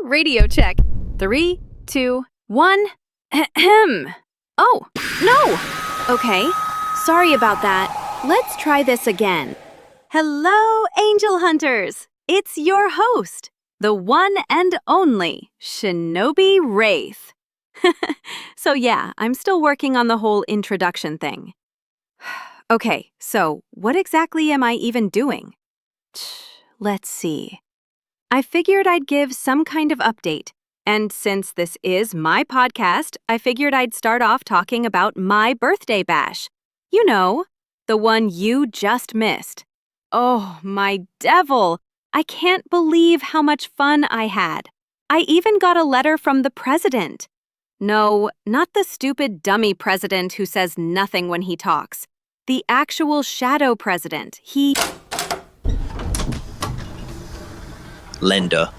Radio check. 3, 2, 1. Ahem. Oh, no! Okay, sorry about that. Let's try this again. Hello, Angel Hunters! It's your host, the one and only Shinobi Wraith. So yeah, I'm still working on the whole introduction thing. Okay, so what exactly am I even doing? Let's see. I figured I'd give some kind of update, and since this is my podcast, I figured I'd start off talking about my birthday bash. You know, the one you just missed. Oh, my devil! I can't believe how much fun I had. I even got a letter from the president. No, not the stupid dummy president who says nothing when he talks. The actual shadow president. Lenda,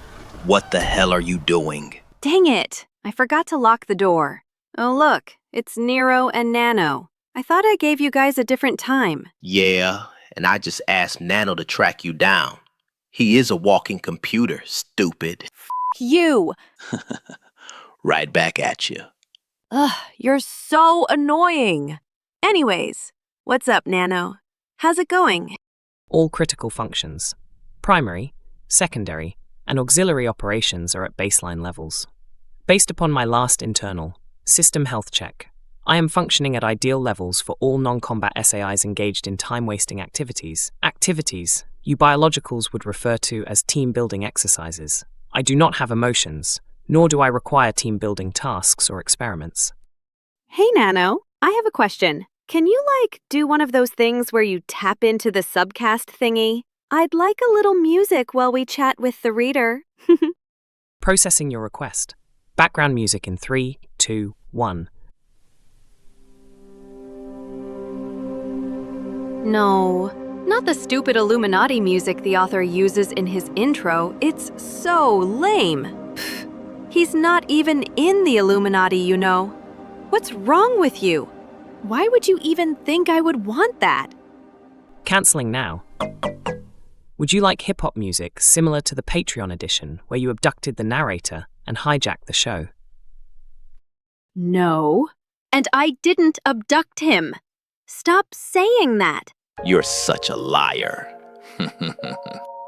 what the hell are you doing? Dang it! I forgot to lock the door. Oh look, it's Nero and Nano. I thought I gave you guys a different time. Yeah, and I just asked Nano to track you down. He is a walking computer, stupid. You! Right back at you. Ugh, you're so annoying. Anyways, what's up, Nano? How's it going? All critical functions, primary, secondary, and auxiliary operations are at baseline levels. Based upon my last internal system health check, I am functioning at ideal levels for all non-combat SAIs engaged in time-wasting activities. Activities you biologicals would refer to as team-building exercises. I do not have emotions, nor do I require team-building tasks or experiments. Hey, Nano, I have a question. Can you, do one of those things where you tap into the subcast thingy? I'd like a little music while we chat with the reader. Processing your request. Background music in 3, 2, 1. No, not the stupid Illuminati music the author uses in his intro. It's so lame. Pfft, he's not even in the Illuminati, you know. What's wrong with you? Why would you even think I would want that? Cancelling now. Would you like hip-hop music similar to the Patreon edition where you abducted the narrator and hijacked the show? No, and I didn't abduct him. Stop saying that. You're such a liar.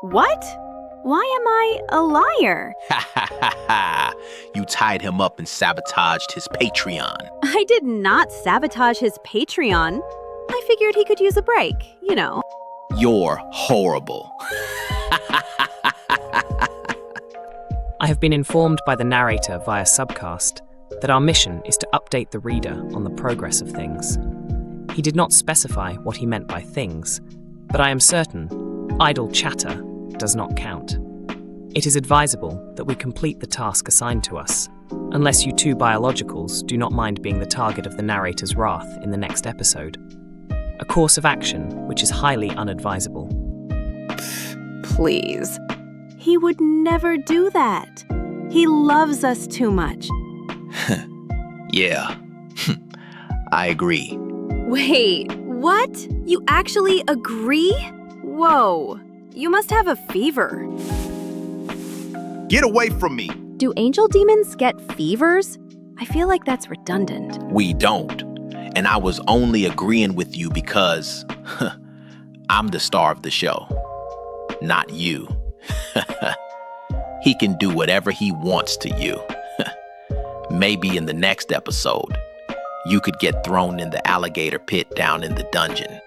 What? Why am I a liar? Ha ha ha ha! You tied him up and sabotaged his Patreon. I did not sabotage his Patreon. I figured he could use a break, you know. You're horrible. I have been informed by the narrator via subcast that our mission is to update the reader on the progress of things. He did not specify what he meant by things, but I am certain idle chatter does not count. It is advisable that we complete the task assigned to us, unless you two biologicals do not mind being the target of the narrator's wrath in the next episode. A course of action which is highly unadvisable. Please. He would never do that. He loves us too much. Yeah, I agree. Wait, what? You actually agree? Whoa, you must have a fever. Get away from me! Do angel demons get fevers? I feel like that's redundant. We don't. And I was only agreeing with you because I'm the star of the show, not you. He can do whatever he wants to you. Maybe in the next episode, you could get thrown in the alligator pit down in the dungeon.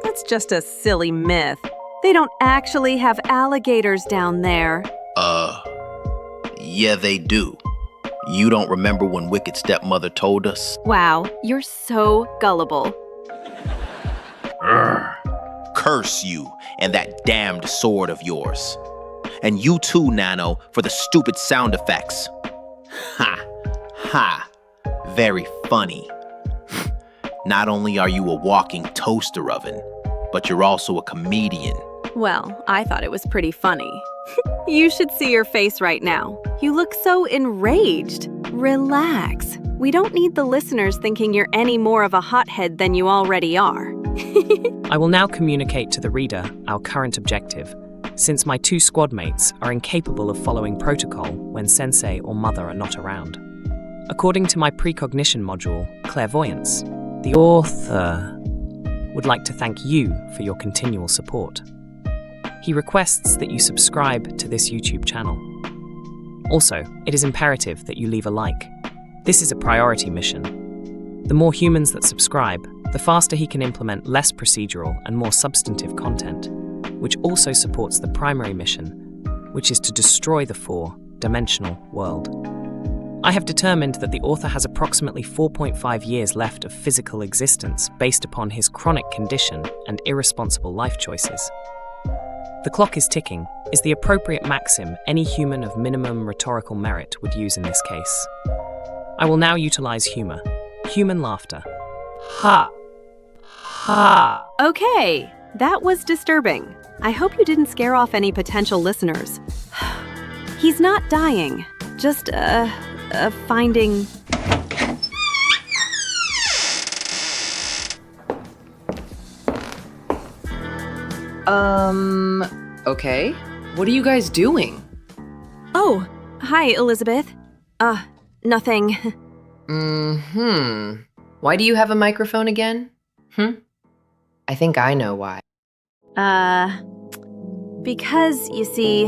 That's just a silly myth. They don't actually have alligators down there. Yeah, they do. You don't remember when Wicked Stepmother told us? Wow, you're so gullible. Curse you and that damned sword of yours. And you too, Nano, for the stupid sound effects. Ha! Ha! Very funny. Not only are you a walking toaster oven, but you're also a comedian. Well, I thought it was pretty funny. You should see your face right now. You look so enraged. Relax. We don't need the listeners thinking you're any more of a hothead than you already are. I will now communicate to the reader our current objective since my 2 squad mates are incapable of following protocol when sensei or mother are not around. According to my precognition module, Clairvoyance, the author would like to thank you for your continual support. He requests that you subscribe to this YouTube channel. Also, it is imperative that you leave a like. This is a priority mission. The more humans that subscribe, the faster he can implement less procedural and more substantive content, which also supports the primary mission, which is to destroy the 4-dimensional world. I have determined that the author has approximately 4.5 years left of physical existence based upon his chronic condition and irresponsible life choices. The clock is ticking is the appropriate maxim any human of minimum rhetorical merit would use in this case. I will now utilize humor. Human laughter. Ha! Ha! Okay, that was disturbing. I hope you didn't scare off any potential listeners. He's not dying, just, finding... Okay. What are you guys doing? Oh, hi, Elizabeth. Nothing. Why do you have a microphone again? I think I know why. Because, you see,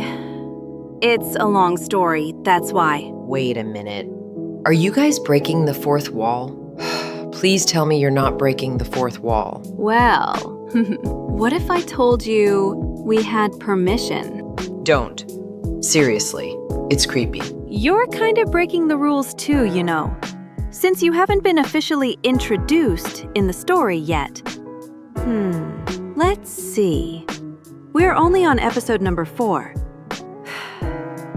it's a long story, that's why. Wait a minute. Are you guys breaking the fourth wall? Please tell me you're not breaking the fourth wall. Well, what if I told you we had permission? Don't. Seriously. It's creepy. You're kind of breaking the rules too, you know. Since you haven't been officially introduced in the story yet. Let's see. We're only on episode number 4.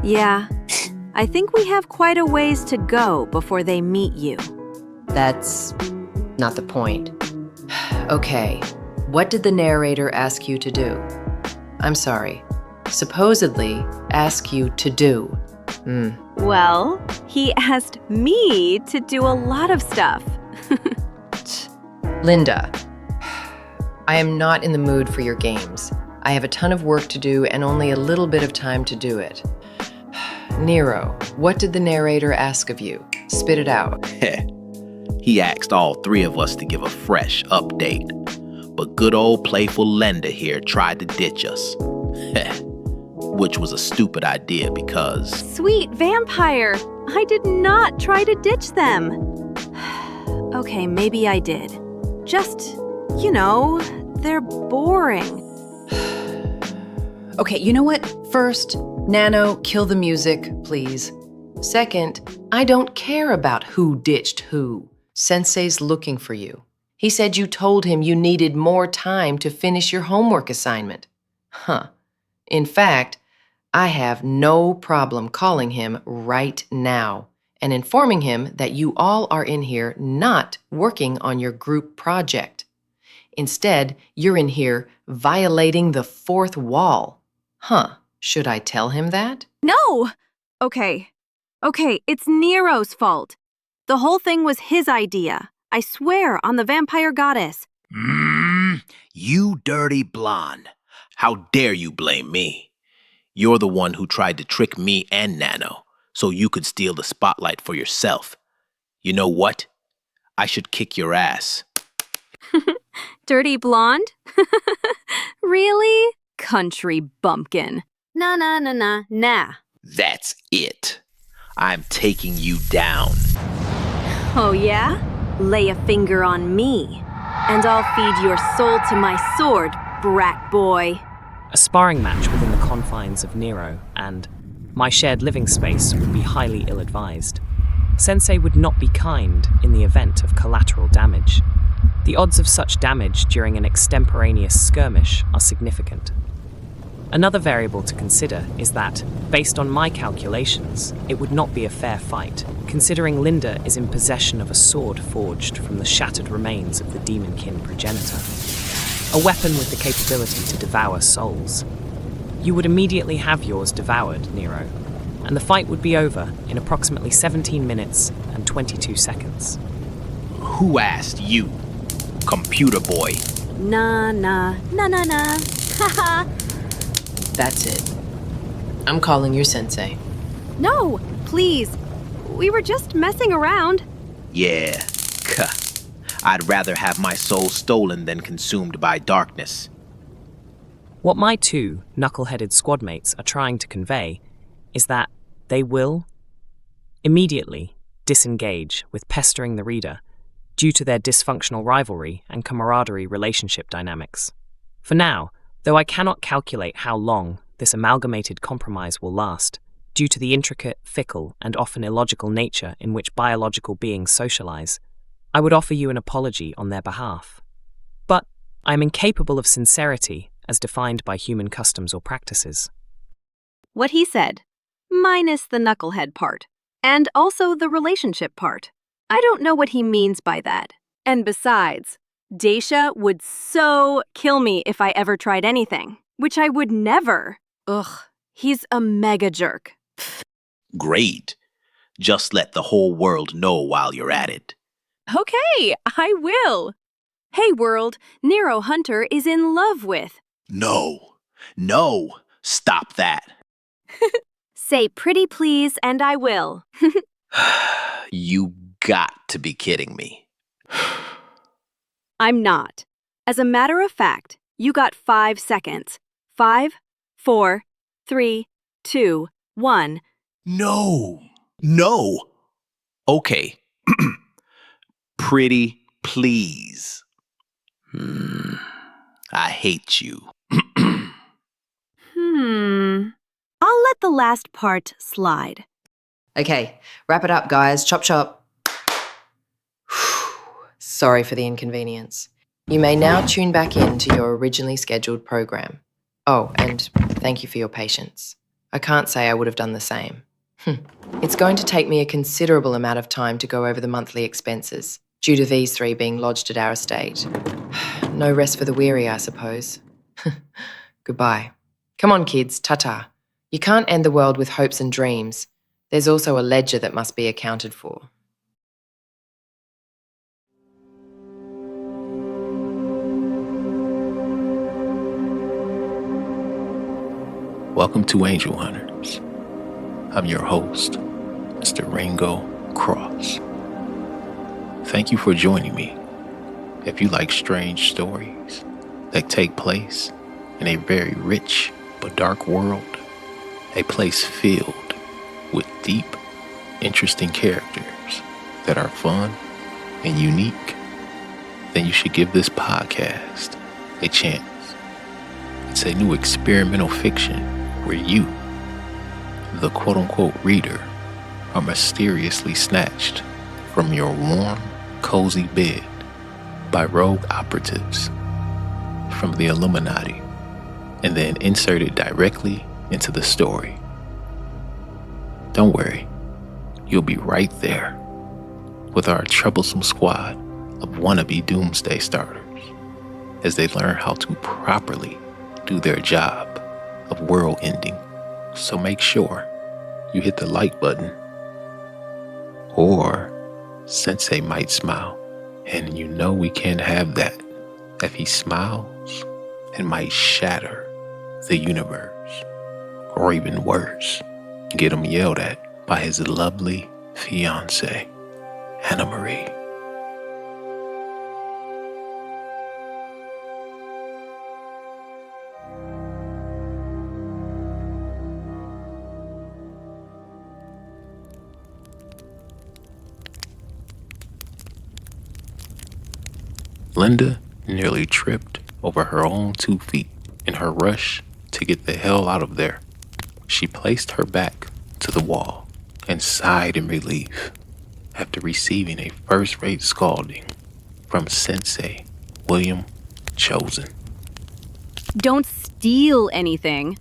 Yeah, I think we have quite a ways to go before they meet you. That's not the point. Okay, what did the narrator ask you to do? I'm sorry. Supposedly ask you to do. Well, he asked me to do a lot of stuff. Linda, I am not in the mood for your games. I have a ton of work to do and only a little bit of time to do it. Nero, what did the narrator ask of you? Spit it out. He asked all 3 of us to give a fresh update. But good old playful Lenda here tried to ditch us. Which was a stupid idea because... Sweet vampire! I did not try to ditch them. Okay, maybe I did. Just, you know, they're boring. Okay, you know what? First, Nano, kill the music, please. Second, I don't care about who ditched who. Sensei's looking for you. He said you told him you needed more time to finish your homework assignment. In fact, I have no problem calling him right now and informing him that you all are in here not working on your group project. Instead, you're in here violating the fourth wall. Should I tell him that? No! Okay, it's Nero's fault. The whole thing was his idea. I swear on the vampire goddess. You dirty blonde. How dare you blame me? You're the one who tried to trick me and Nano so you could steal the spotlight for yourself. You know what? I should kick your ass. Dirty blonde? Really? Country bumpkin. Nah. That's it. I'm taking you down. Oh yeah? Lay a finger on me, and I'll feed your soul to my sword, brat boy. A sparring match within the confines of Nero and my shared living space would be highly ill-advised. Sensei would not be kind in the event of collateral damage. The odds of such damage during an extemporaneous skirmish are significant. Another variable to consider is that, based on my calculations, it would not be a fair fight, considering Lenda is in possession of a sword forged from the shattered remains of the demonkin progenitor. A weapon with the capability to devour souls. You would immediately have yours devoured, Nero, and the fight would be over in approximately 17 minutes and 22 seconds. Who asked you, computer boy? Nah. Haha. That's it. I'm calling your sensei. No, please. We were just messing around. Yeah, I'd rather have my soul stolen than consumed by darkness. What my two knuckle-headed squadmates are trying to convey is that they will immediately disengage with pestering the reader due to their dysfunctional rivalry and camaraderie relationship dynamics. For now, though I cannot calculate how long this amalgamated compromise will last, due to the intricate, fickle, and often illogical nature in which biological beings socialize, I would offer you an apology on their behalf. But I am incapable of sincerity as defined by human customs or practices. What he said, minus the knucklehead part, and also the relationship part. I don't know what he means by that. And besides, Daisha would so kill me if I ever tried anything, which I would never. Ugh, he's a mega jerk. Great. Just let the whole world know while you're at it. Okay, I will. Hey world, Nero Hunter is in love with. No, stop that. Say pretty please and I will. You got to be kidding me. I'm not. As a matter of fact, you got 5 seconds. 5, 4, 3, 2, 1. No. Okay. Pretty please. I hate you. I'll let the last part slide. Okay, wrap it up, guys. Chop, chop. Sorry for the inconvenience. You may now tune back in to your originally scheduled program. Oh, and thank you for your patience. I can't say I would have done the same. It's going to take me a considerable amount of time to go over the monthly expenses, due to these 3 being lodged at our estate. No rest for the weary, I suppose. Goodbye. Come on, kids, ta-ta. You can't end the world with hopes and dreams. There's also a ledger that must be accounted for. Welcome to Angel Hunters. I'm your host, Mr. Ringo Cross. Thank you for joining me. If you like strange stories that take place in a very rich but dark world, a place filled with deep, interesting characters that are fun and unique, then you should give this podcast a chance. It's a new experimental fiction where you, the quote-unquote reader, are mysteriously snatched from your warm, cozy bed by rogue operatives from the Illuminati and then inserted directly into the story. Don't worry, you'll be right there with our troublesome squad of wannabe doomsday starters as they learn how to properly do their job of world ending. So make sure you hit the like button, or Sensei might smile, and you know we can't have that. If he smiles, it might shatter the universe, or even worse, get him yelled at by his lovely fiancée, Anna Marie. Lenda nearly tripped over her own 2 feet in her rush to get the hell out of there. She placed her back to the wall and sighed in relief after receiving a first-rate scalding from Sensei William Chosen. Don't steal anything.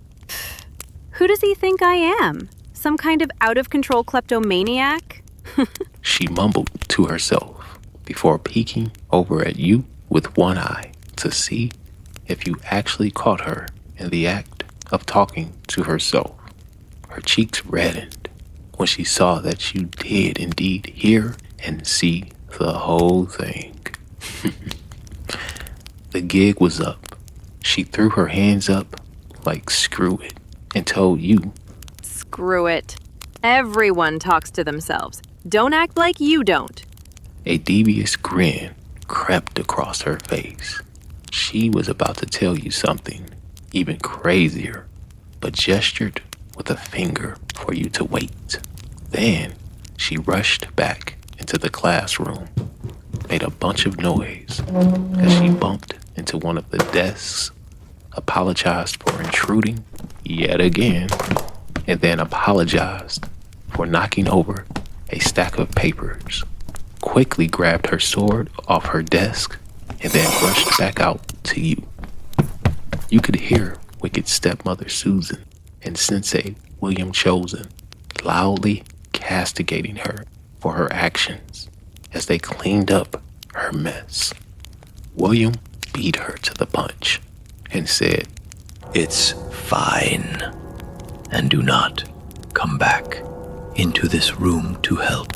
Who does he think I am? Some kind of out-of-control kleptomaniac? She mumbled to herself before peeking over at you with one eye to see if you actually caught her in the act of talking to herself. Her cheeks reddened when she saw that you did indeed hear and see the whole thing. The gig was up. She threw her hands up like screw it and told you. Screw it. Everyone talks to themselves. Don't act like you don't. A devious grin crept across her face. She was about to tell you something even crazier, but gestured with a finger for you to wait. Then she rushed back into the classroom, made a bunch of noise as she bumped into one of the desks, apologized for intruding yet again, and then apologized for knocking over a stack of papers, quickly grabbed her sword off her desk, and then rushed back out to you. You could hear Wicked stepmother Susan and Sensei William Chosen loudly castigating her for her actions as they cleaned up her mess. William beat her to the punch and said, It's fine. And do not come back into this room to help.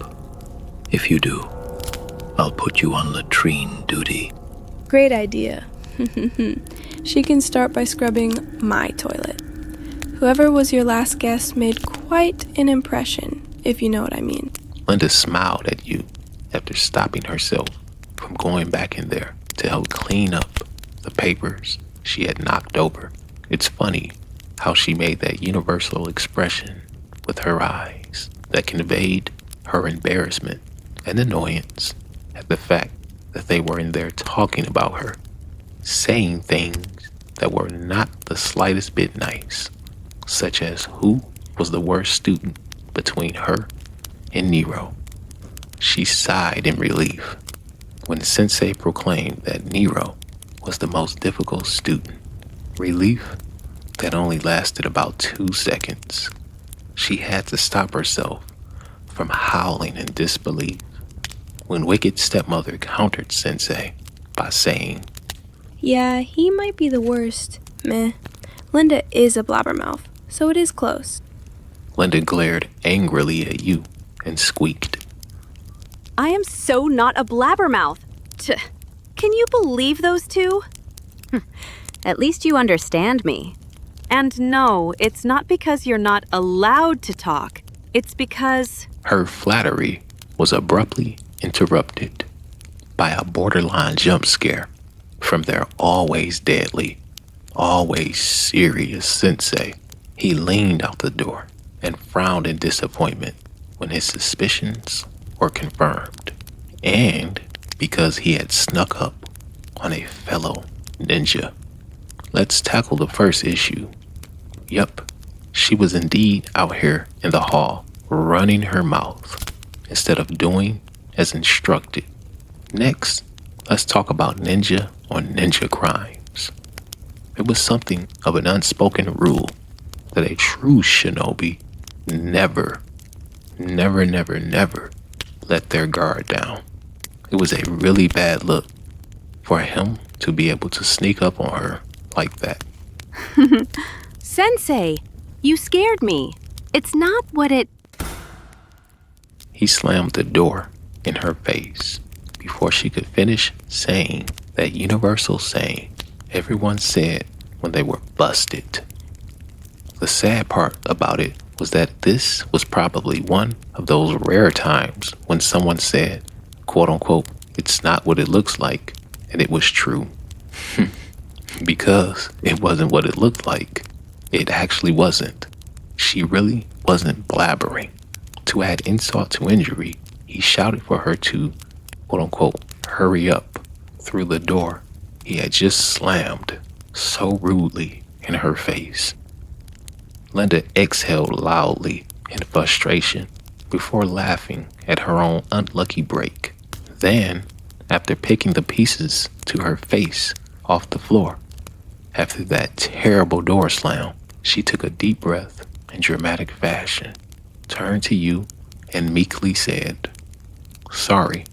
If you do, I'll put you on latrine duty. Great idea. She can start by scrubbing my toilet. Whoever was your last guest made quite an impression, if you know what I mean. Lenda smiled at you after stopping herself from going back in there to help clean up the papers she had knocked over. It's funny how she made that universal expression with her eyes that conveyed her embarrassment and annoyance at the fact that they were in there talking about her, saying things that were not the slightest bit nice, such as who was the worst student between her and Nero. She sighed in relief when Sensei proclaimed that Nero was the most difficult student. Relief that only lasted about 2 seconds. She had to stop herself from howling in disbelief when Wicked stepmother countered Sensei by saying, Yeah, he might be the worst. Meh. Lenda is a blabbermouth, so it is close. Lenda glared angrily at you and squeaked. I am so not a blabbermouth. Can you believe those two? At least you understand me. And no, it's not because you're not allowed to talk. It's because... Her flattery was abruptly interrupted by a borderline jump scare from their always deadly, always serious sensei. He leaned out the door and frowned in disappointment when his suspicions were confirmed, and because he had snuck up on a fellow ninja. Let's tackle the first issue. Yup, she was indeed out here in the hall, running her mouth instead of doing as instructed. Next, let's talk about ninja on ninja crimes. It was something of an unspoken rule that a true shinobi never let their guard down. It was a really bad look for him to be able to sneak up on her like that. Sensei, you scared me. It's not what it... He slammed the door in her face before she could finish saying that universal saying everyone said when they were busted. The sad part about it was that this was probably one of those rare times when someone said, quote unquote, it's not what it looks like, and it was true. Because it wasn't what it looked like. It actually wasn't. She really wasn't blabbering. To add insult to injury, he shouted for her to, quote unquote, hurry up through the door he had just slammed so rudely in her face. Lenda exhaled loudly in frustration before laughing at her own unlucky break. Then, after picking the pieces to her face off the floor, after that terrible door slam, she took a deep breath in dramatic fashion, turned to you, and meekly said, sorry.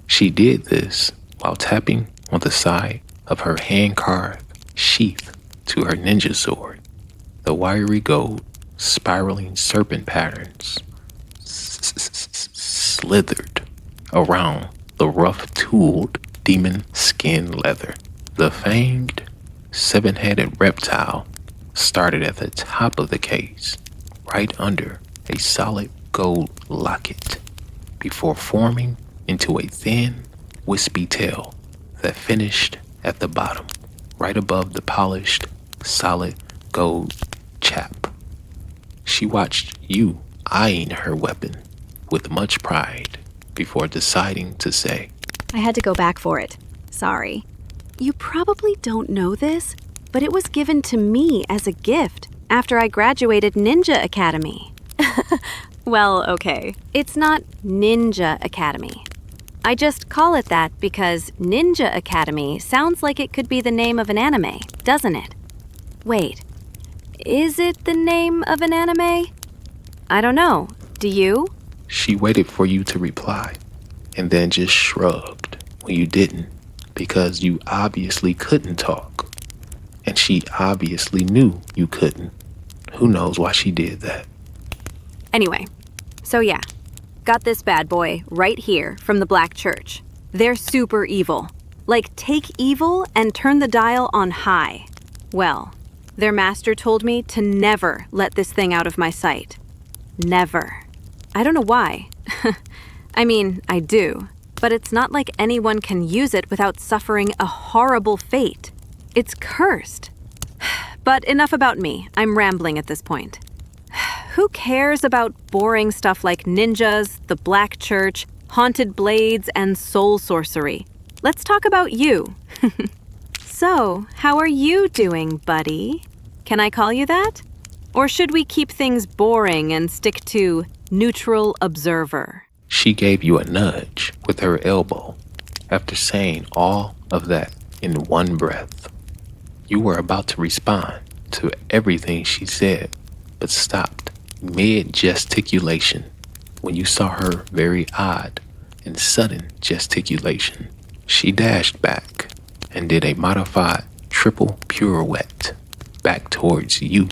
She did this while tapping on the side of her hand-carved sheath to her ninja sword. The wiry gold, spiraling serpent patterns slithered around the rough-tooled demon skin leather. The fanged, seven-headed reptile started at the top of the case, right under a solid gold locket, before forming into a thin, wispy tail that finished at the bottom, right above the polished, solid gold chap. She watched you eyeing her weapon with much pride before deciding to say, I had to go back for it. Sorry. You probably don't know this, but it was given to me as a gift after I graduated Ninja Academy. Well, okay. It's not Ninja Academy. I just call it that because Ninja Academy sounds like it could be the name of an anime, doesn't it? Wait, is it the name of an anime? I don't know. Do you? She waited for you to reply, and then just shrugged when you didn't, because you obviously couldn't talk. And she obviously knew you couldn't. Who knows why she did that? Anyway, so yeah, got this bad boy right here from the Black Church. They're super evil. Like, take evil and turn the dial on high. Well, their master told me to never let this thing out of my sight. Never. I don't know why. I mean, I do. But it's not like anyone can use it without suffering a horrible fate. It's cursed. But enough about me. I'm rambling at this point. Who cares about boring stuff like ninjas, the Black Church, haunted blades, and soul sorcery? Let's talk about you. So, how are you doing, buddy? Can I call you that? Or should we keep things boring and stick to neutral observer? She gave you a nudge with her elbow after saying all of that in one breath. You were about to respond to everything she said, but stopped mid-gesticulation when you saw her very odd and sudden gesticulation. She dashed back and did a modified triple pirouette back towards you,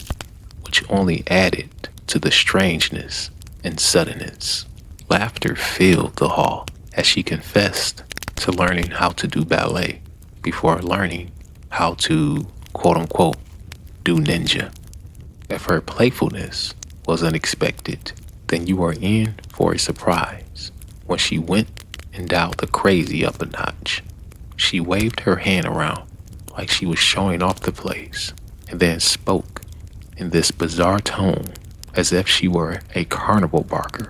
which only added to the strangeness and suddenness. Laughter filled the hall as she confessed to learning how to do ballet before learning how to, quote-unquote, do ninja. If her playfulness was unexpected, then you were in for a surprise when she went and dialed the crazy up a notch. She waved her hand around like she was showing off the place, and then spoke in this bizarre tone as if she were a carnival barker.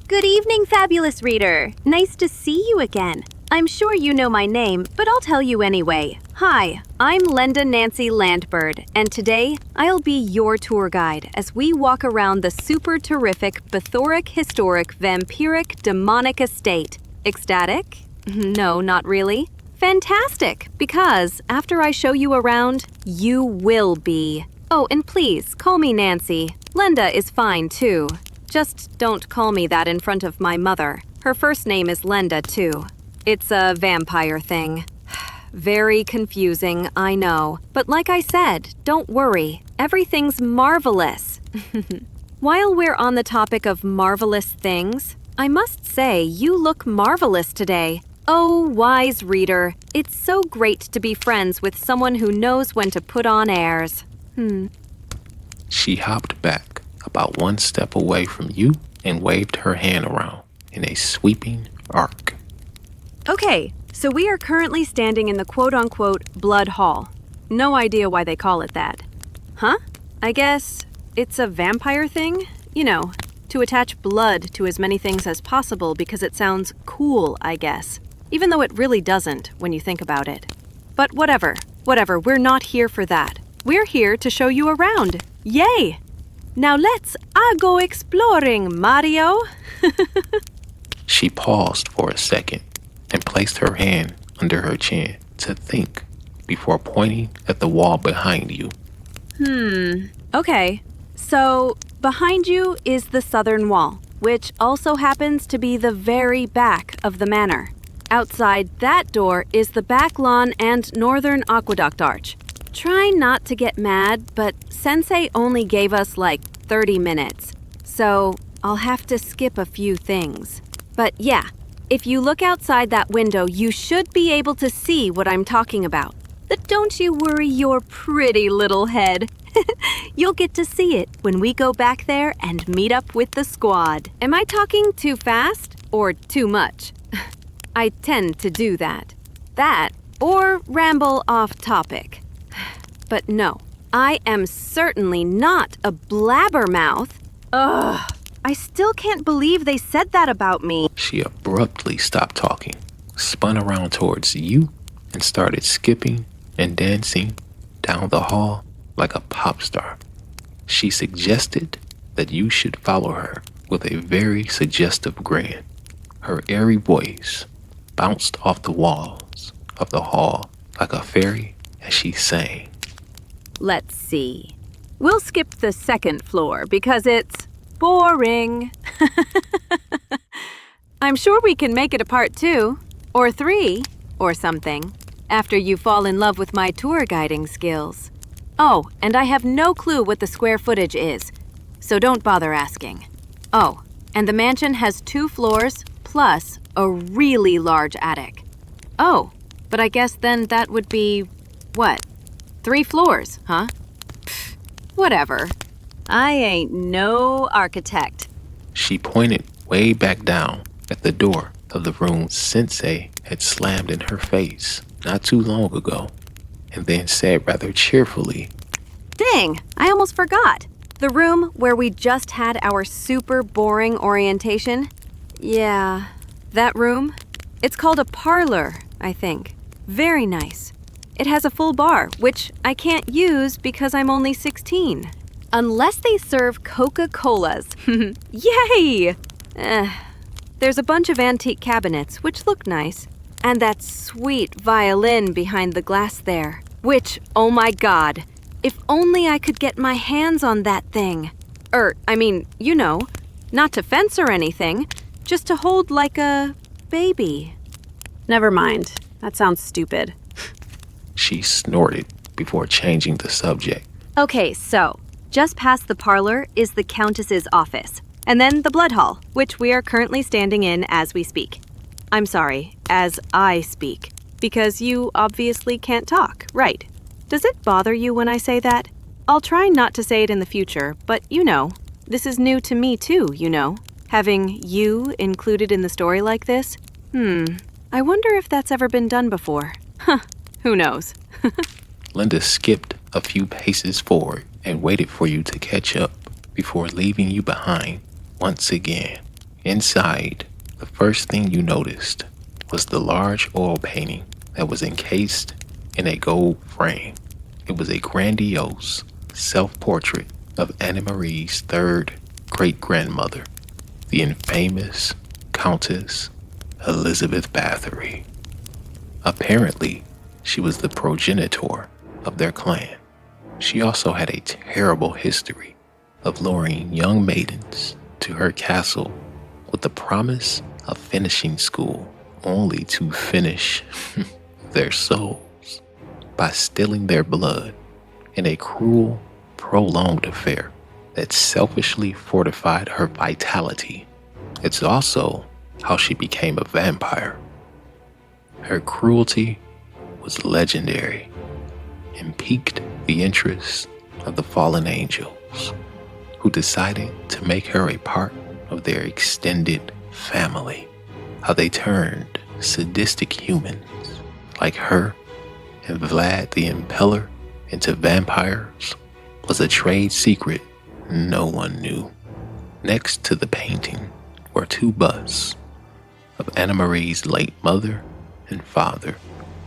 Good evening, fabulous reader. Nice to see you again. I'm sure you know my name, but I'll tell you anyway. Hi, I'm Lenda Nancy Landbird, and today I'll be your tour guide as we walk around the super terrific, bathoric, historic, vampiric, demonic estate. Ecstatic? No, not really. Fantastic, because after I show you around, you will be. Oh, and please, call me Nancy. Lenda is fine, too. Just don't call me that in front of my mother. Her first name is Lenda, too. It's a vampire thing. Very confusing, I know. But like I said, don't worry. Everything's marvelous. While we're on the topic of marvelous things, I must say you look marvelous today. Oh, wise reader, it's so great to be friends with someone who knows when to put on airs. She hopped back about one step away from you and waved her hand around in a sweeping arc. Okay, so we are currently standing in the quote-unquote Blood Hall. No idea why they call it that. Huh? I guess it's a vampire thing? You know, to attach blood to as many things as possible because it sounds cool, I guess. Even though it really doesn't when you think about it. But whatever, we're not here for that. We're here to show you around. Yay! Now let's go exploring, Mario. She paused for a second and placed her hand under her chin to think before pointing at the wall behind you. Okay. So, behind you is the southern wall, which also happens to be the very back of the manor. Outside that door is the back lawn and northern aqueduct arch. Try not to get mad, but Sensei only gave us like 30 minutes, so I'll have to skip a few things. But yeah, if you look outside that window, you should be able to see what I'm talking about. But don't you worry your pretty little head. You'll get to see it when we go back there and meet up with the squad. Am I talking too fast or too much? I tend to do that. That or ramble off topic. But no, I am certainly not a blabbermouth. Ugh, I still can't believe they said that about me. She abruptly stopped talking, spun around towards you, and started skipping and dancing down the hall like a pop star. She suggested that you should follow her with a very suggestive grin. Her airy voice bounced off the walls of the hall like a fairy as she sang. Let's see. We'll skip the second floor because it's boring. I'm sure we can make it a part 2 or 3 or something after you fall in love with my tour guiding skills. Oh, and I have no clue what the square footage is, so don't bother asking. Oh, and the mansion has 2 floors plus a really large attic. Oh, but I guess then that would be, what, 3 floors, huh? Pfft, whatever. I ain't no architect. She pointed way back down at the door of the room Sensei had slammed in her face not too long ago, and then said rather cheerfully, Dang, I almost forgot. The room where we just had our super boring orientation? Yeah, that room. It's called a parlor, I think. Very nice. It has a full bar, which I can't use because I'm only 16. Unless they serve Coca-Colas. Yay! There's a bunch of antique cabinets, which look nice. And that sweet violin behind the glass there. Which, oh my god, if only I could get my hands on that thing. You know, not to fence or anything, just to hold like a baby. Never mind. That sounds stupid. She snorted before changing the subject. Okay, so, just past the parlor is the Countess's office, and then the blood hall, which we are currently standing in as we speak. I'm sorry, as I speak, because you obviously can't talk, right? Does it bother you when I say that? I'll try not to say it in the future, but you know, this is new to me too, you know? Having you included in the story like this? I wonder if that's ever been done before. Huh, who knows? Lenda skipped a few paces forward and waited for you to catch up before leaving you behind once again. Inside, the first thing you noticed was the large oil painting that was encased in a gold frame. It was a grandiose self-portrait of Anna Marie's third great-grandmother, the infamous Countess Elizabeth Bathory. Apparently, she was the progenitor of their clan. She also had a terrible history of luring young maidens to her castle with the promise of finishing school, only to finish their souls by stealing their blood in a cruel, prolonged affair that selfishly fortified her vitality. It's also how she became a vampire. Her cruelty was legendary and piqued the interest of the fallen angels, who decided to make her a part of their extended family. How they turned sadistic humans like her and Vlad the Impaler into vampires was a trade secret no one knew. Next to the painting were 2 busts of Anna Marie's late mother and father,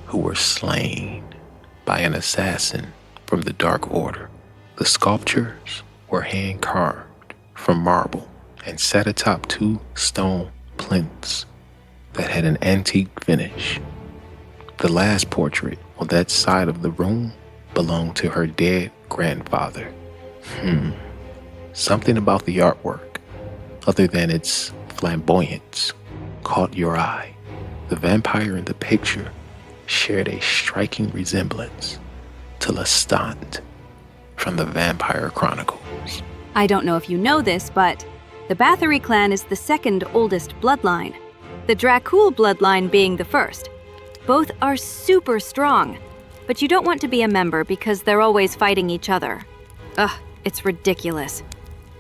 who were slain by an assassin from the Dark Order. The sculptures were hand-carved from marble and sat atop 2 stone plinths that had an antique finish. The last portrait on that side of the room belonged to her dead grandfather. Something about the artwork, other than its flamboyance, caught your eye. The vampire in the picture shared a striking resemblance to Lestat from the Vampire Chronicles. I don't know if you know this, but the Bathory clan is the second oldest bloodline, the Dracul bloodline being the first. Both are super strong, but you don't want to be a member because they're always fighting each other. Ugh, it's ridiculous.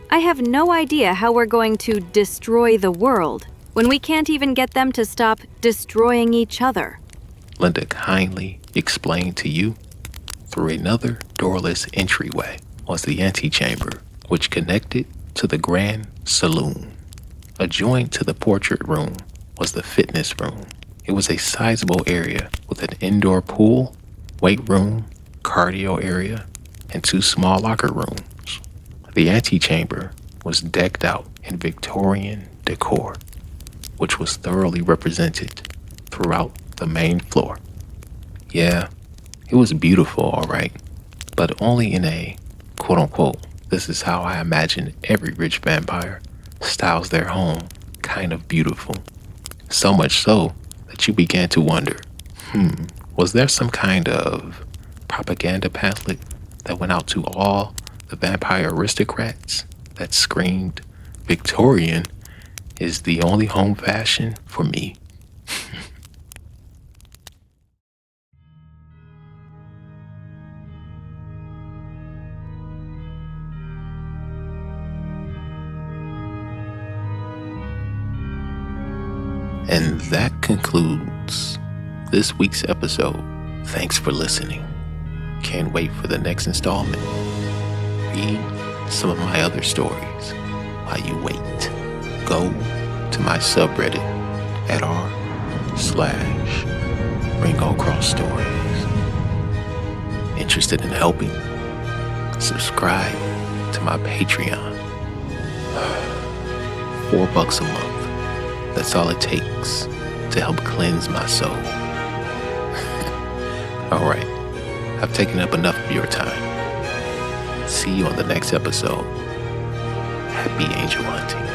I have no idea how we're going to destroy the world when we can't even get them to stop destroying each other. Lenda kindly explained to you. Through another doorless entryway was the antechamber, which connected to the grand saloon. Adjoined to the portrait room was the fitness room. It was a sizable area with an indoor pool, weight room, cardio area, and 2 small locker rooms. The antechamber was decked out in Victorian decor, which was thoroughly represented throughout the main floor. Yeah, it was beautiful, all right, but only in a quote-unquote, this is how I imagine every rich vampire styles their home kind of beautiful. So much so that you began to wonder, was there some kind of propaganda pamphlet that went out to all the vampire aristocrats that screamed, Victorian is the only home fashion for me? And that concludes this week's episode. Thanks for listening. Can't wait for the next installment. Read some of my other stories while you wait. Go to my subreddit at r/RingoCrossStories. Interested in helping? Subscribe to my Patreon. $4 a month. That's all it takes to help cleanse my soul. All right, I've taken up enough of your time. See you on the next episode. Happy angel hunting.